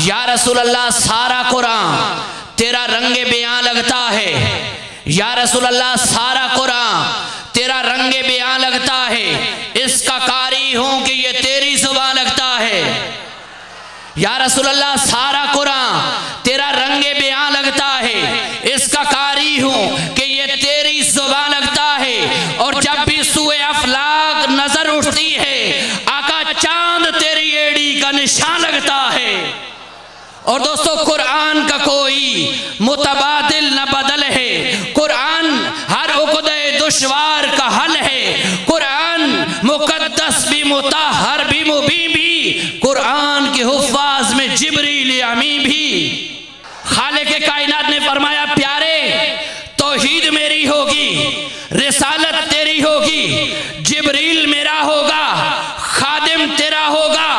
या रसूल अल्लाह सारा कुरान तेरा रंगे बयां लगता है। या रसूल अल्लाह सारा कुरान तेरा रंगे बयां लगता है, इसका कारी हूं कि ये तेरी जुबान लगता है। या रसूल अल्लाह सारा कुरान तेरा रंगे बयां लगता है, इसका कारी हूं कि ये तेरी जुबान लगता है। और जब भी सूए अफलाक नजर उठती है, आका चांद तेरी एड़ी का निशान लगता है। और दोस्तों, कुरान का कोई मुतबादिल न बदल है, कुरान हर उक़दे दुश्वार का हल है। कुरान मुक़द्दस भी मुताहर भी मुबीन भी, कुरान के हुफ़्फ़ाज़ में जिब्रील अमी भी। खालिक़े कायनात ने फरमाया, प्यारे तौहीद मेरी होगी, रिसालत तेरी होगी, जिब्रील मेरा होगा, खादिम तेरा होगा,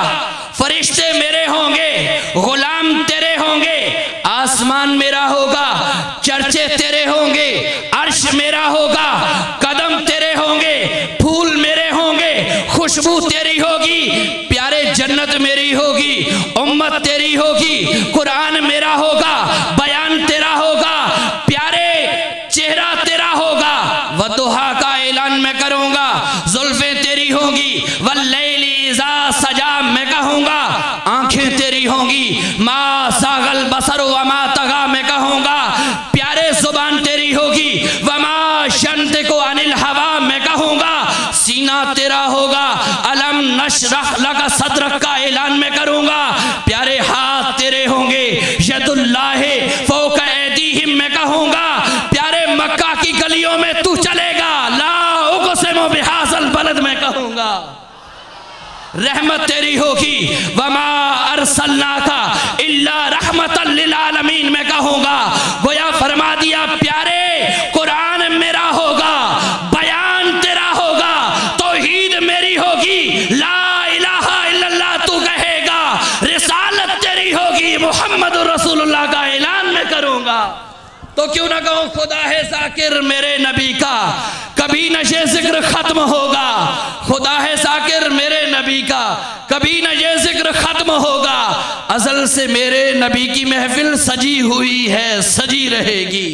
फरिश्ते मेरे होंगे, गुलाम तेरे होंगे, आसमान मेरा होगा, चर्चे तेरे होंगे, अर्श मेरा होगा, कदम तेरे होंगे, फूल मेरे होंगे, खुशबू तेरी होगी। प्यारे जन्नत मेरी होगी, उम्मत तेरी होगी, कुरान मेरा होगा, बयान तेरा होगा, प्यारे चेहरा तेरा होगा। वदुहा का ऐलान मैं करूंगा, जुल्फें तेरी होंगी, वल्लैली इज़ा सजा मैं कहूंगा, आंखें तेरी होंगी, मा सागल बसर व मा तगा मैं कहूंगा, प्यारे जुबान तेरी होगी, वमा शंत को अनिल हवा मैं कहूंगा, सीना तेरा होगा, अलम नशरह लका सदरक का ऐलान मैं करूंगा, प्यारे हाथ तेरे होंगे, यदुल्लाहि फौका ऐदीहिम मैं कहूंगा, प्यारे मक्का की गलियों में तू चलेगा, ला उक़सिमु बिहाज़ल बलद मैं कहूंगा, रहमत तेरी होगी, वमा अरसलनाका इल्ला रहमतल लिल आलमीन मैं कहूंगा। गोया फरमा दिया, प्यारे कुरान मेरा होगा, बयान तेरा होगा, तौहीद मेरी होगी, ला इलाहा इल्लल्लाह तू कहेगा, रिसालत तेरी होगी, मुहम्मद रसूलुल्लाह का ऐलान मैं करूंगा। तो क्यों ना कहूं, खुदा है ज़ाकिर मेरे नबी का, कभी न ये जिक्र खत्म होगा। खुदा है ज़ाकिर मेरे नबी का, कभी न ये जिक्र खत्म होगा। अज़ल से मेरे नबी की महफिल सजी हुई है, सजी रहेगी।